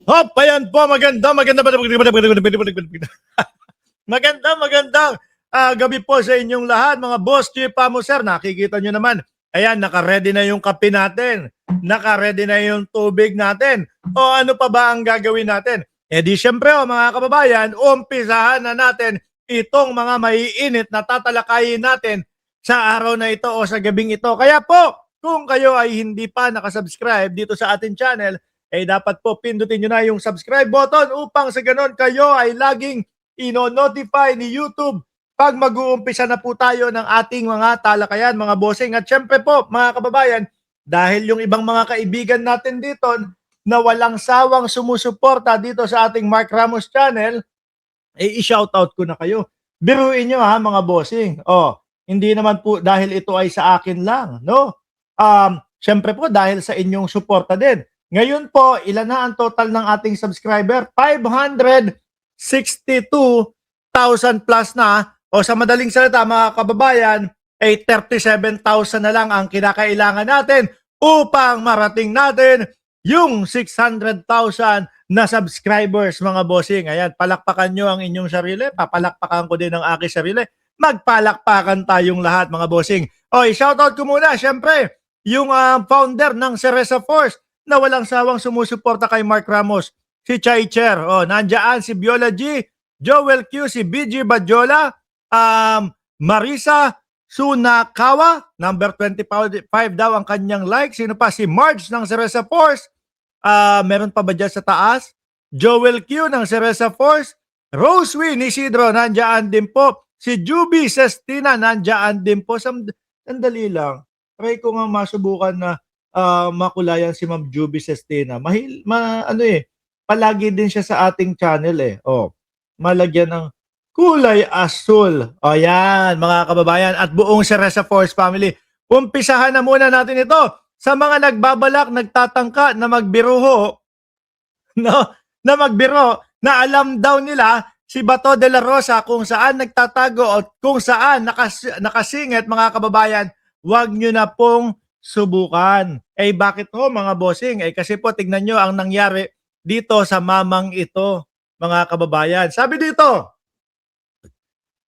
Hop, ayan po, magandang gabi po sa inyong lahat, mga boss, chief mo, sir. Nakikita nyo naman, ayan, naka-ready na yung kape natin, naka-ready na yung tubig natin. O ano pa ba ang gagawin natin? E di syempre, mga kababayan, umpisahan na natin itong mga maiinit na tatalakayin natin sa araw na ito o sa gabing ito. Kaya po, kung kayo ay hindi pa nakasubscribe dito sa ating channel, dapat po pindutin nyo na yung subscribe button upang sa ganon kayo ay laging ino-notify ni YouTube pag mag-uumpisa na po tayo ng ating mga talakayan, mga bossing. At syempre po, mga kababayan, dahil yung ibang mga kaibigan natin dito na walang sawang sumusuporta dito sa ating Mark Ramos channel, i-shoutout ko na kayo. Biruin nyo ha, mga bossing. Hindi naman po dahil ito ay sa akin lang, no? Syempre po dahil sa inyong suporta din. Ngayon po, ilan na ang total ng ating subscriber? 562,000 plus na. O sa madaling salita, mga kababayan, ay 37,000 na lang ang kinakailangan natin upang marating natin yung 600,000 na subscribers, mga bossing. Ayan, palakpakan nyo ang inyong sarili. Papalakpakan ko din ang aking sarili. Magpalakpakan tayong lahat, mga bossing. Shoutout ko muna, syempre, yung founder ng Cereza Force na walang sawang sumusuporta kay Mark Ramos, si Chai Cher. Nandiyan si Viola G, Joel Q, si BG Badjola, Marisa Sunakawa, number 25 daw ang kanyang like. Sino pa? Si Marge ng Cereza Force. Meron pa ba dyan sa taas? Joel Q ng Cereza Force. Rosewin Isidro, nandiyan din po. Si Juby Sestina, nandiyan din po. Sandali lang. Try ko nga masubukan na makulayan si Ma'am Juby Sestina. Palagi din siya sa ating channel malagyan ng kulay asul. Yan, mga kababayan at buong Cereza Force family. Umpisahan na muna natin ito sa mga nagbabalak, nagtatangka na magbiruho, no? Na magbiro, na alam daw nila si Bato de la Rosa kung saan nagtatago o kung saan nakasingit, mga kababayan, wag nyo na pong subukan. Bakit ho, mga bossing? Kasi po, tignan nyo ang nangyari dito sa mamang ito, mga kababayan. Sabi dito,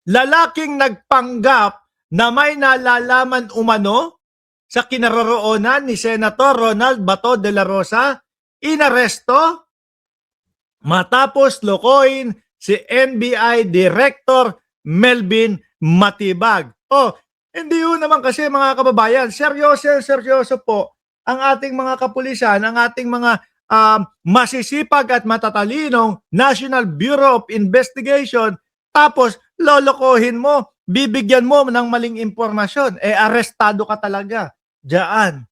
lalaking nagpanggap na may nalalaman umano sa kinaroroonan ni Senator Ronald Bato de la Rosa, inaresto matapos lokohin si NBI Director Melvin Matibag. Hindi yun naman kasi, mga kababayan, seryoso po ang ating mga kapulisan, ang ating mga masisipag at matatalinong National Bureau of Investigation, tapos lolokohin mo, bibigyan mo ng maling impormasyon, arestado ka talaga. Diyan.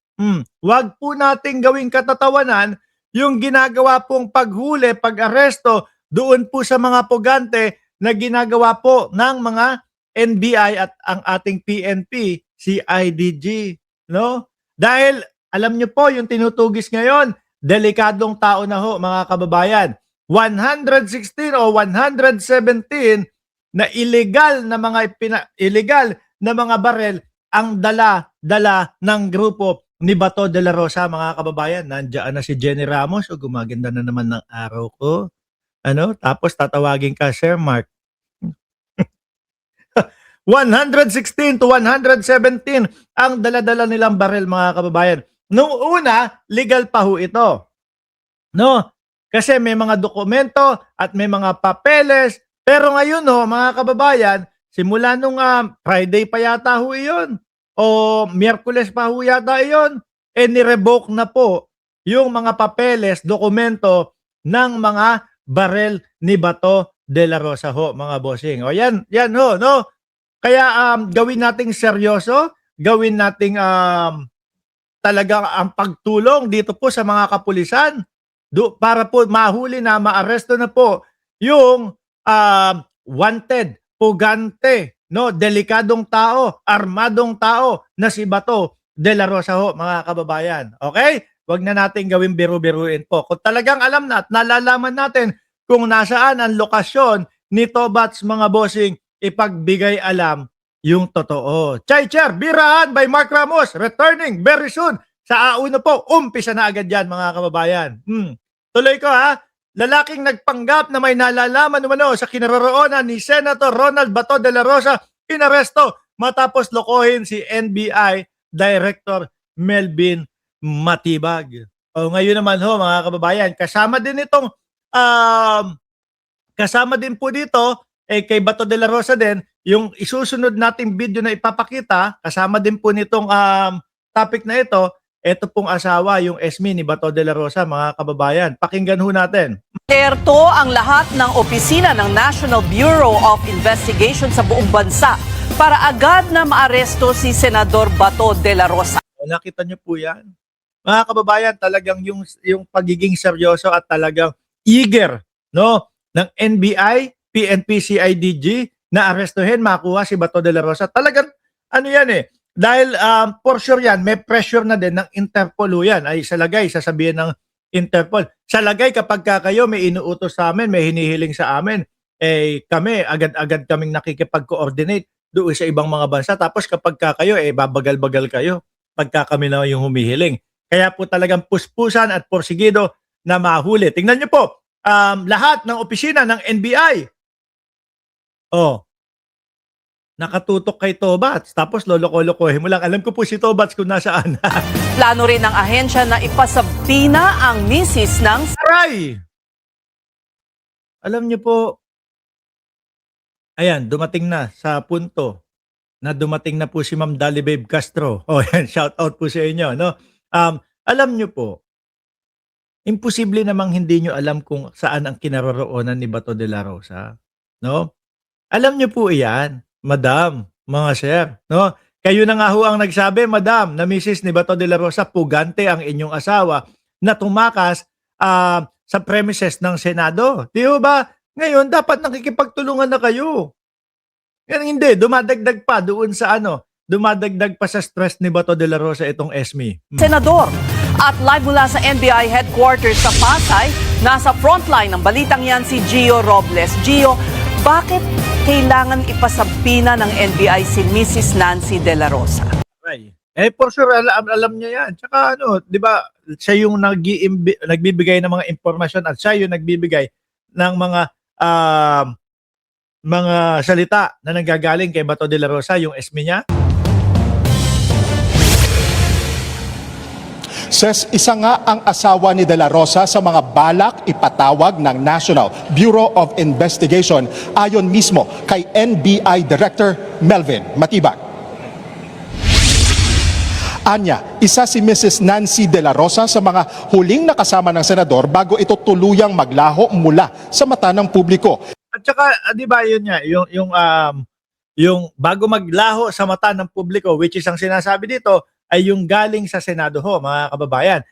Wag po nating gawing katatawanan yung ginagawa pong paghuli, pag-aresto doon po sa mga pugante na ginagawa po ng mga NBI at ang ating PNP, CIDG, no? Dahil alam niyo po yung tinutugis ngayon, delikadong tao na ho, mga kababayan. 116 o 117 na illegal na mga barel ang dala ng grupo ni Bato de la Rosa, mga kababayan. Nandiyan na si Jenny Ramos, gumaganda na naman ng araw ko. Tapos tatawagin ka, Sir Mark. 116 to 117 ang dala-dala nilang barel, mga kababayan. Noong una, legal pa ho ito. No? Kasi may mga dokumento at may mga papeles. Pero ngayon mga kababayan, simula nung Friday pa yata ho iyon o Miyerkules pa ho yata iyon, ni-revoke na po yung mga papeles, dokumento ng mga barel ni Bato de la Rosa ho, mga bossing. Yan ho, no? Kaya gawin nating seryoso, gawin nating talagang ang pagtulong dito po sa mga kapulisan para po mahuli na, maaresto na po yung wanted, pugante, no, delikadong tao, armadong tao na si Bato de la Rosa ho, mga kababayan. Okay? Wag na nating gawin biru-biruin po. Kung talagang alam na at nalalaman natin kung nasaan ang lokasyon ni Tobats, mga bossing, ipagbigay alam yung totoo. Chai Cher, Birahan by Mark Ramos, returning very soon. Sa AUNO po, umpisa na agad yan, mga kababayan. Tuloy ko ha. lalaking nagpanggap na may nalalaman umano sa kinaroroonan ni Senator Ronald Bato de la Rosa, inaresto matapos lokohin si NBI Director Melvin Matibag. O ngayon naman ho mga kababayan, kasama din po dito kay Bato de la Rosa din yung isusunod nating video na ipapakita, kasama din po nitong topic na ito. Ito pong asawa, yung Esme ni Bato de la Rosa, mga kababayan. Pakinggan ho natin. Alerto ang lahat ng opisina ng National Bureau of Investigation sa buong bansa para agad na maaresto si Senador Bato de la Rosa. Nakita niyo po yan? Mga kababayan, talagang yung pagiging seryoso at talagang eager no, ng NBI, PNP, CIDG na arestuhin, makuha si Bato de la Rosa. Talagang ano yan dahil for sure yan, may pressure na din ng Interpol yan. Ay salagay, sasabihin ng Interpol. Salagay kapag kayo may inuutos sa amin, may hinihiling sa amin, kami, agad-agad kaming nakikipag-coordinate doon sa ibang mga bansa. Tapos kapag kayo, babagal-bagal kayo pagka kami na yung humihiling. Kaya po talagang puspusan at porsigido na mahuli. Tingnan niyo po, lahat ng opisina ng NBI, nakatutok kay Tobats. Tapos loloko-lokohin mo lang. Alam ko po si Tobats kung nasaan. Plano rin ng ahensya na ipasabina ang misis ng Aray! Alam niyo po, ayan, dumating na sa punto na dumating na po si Ma'am Dalibabe Castro. Yan, shout out po sa inyo. No? Alam niyo po, imposible namang hindi niyo alam kung saan ang kinaroroonan ni Bato de la Rosa. No? Alam niyo po iyan, Madam, mga sir. No? Kayo na nga ho ang nagsabi, Madam, na Mrs. ni Bato de la Rosa, pugante ang inyong asawa na tumakas sa premises ng Senado. Di ba? Ngayon, dapat nakikipagtulungan na kayo. Yan hindi, dumadagdag pa doon sa dumadagdag pa sa stress ni Bato de la Rosa itong Esme. senador. At live mula sa NBI headquarters sa Pasay, nasa frontline ng balitang yan si Gio Robles. Gio, bakit kailangan ipasabina ng NBI si Mrs. Nancy de la Rosa? Right. For sure, alam niya yan. Tsaka di ba, siya yung nagbibigay ng mga impormasyon at siya yung nagbibigay ng mga salita na nanggagaling kay Bato de la Rosa, yung Esme niya. Ses, isa nga ang asawa ni De La Rosa sa mga balak ipatawag ng National Bureau of Investigation ayon mismo kay NBI Director Melvin Matibag. Anya, isa si Mrs. Nancy de la Rosa sa mga huling nakasama ng senador bago ito tuluyang maglaho mula sa mata ng publiko. At saka, di ba yun nga, yung bago maglaho sa mata ng publiko, which is ang sinasabi dito, ay yung galing sa Senado ho, mga kababayan.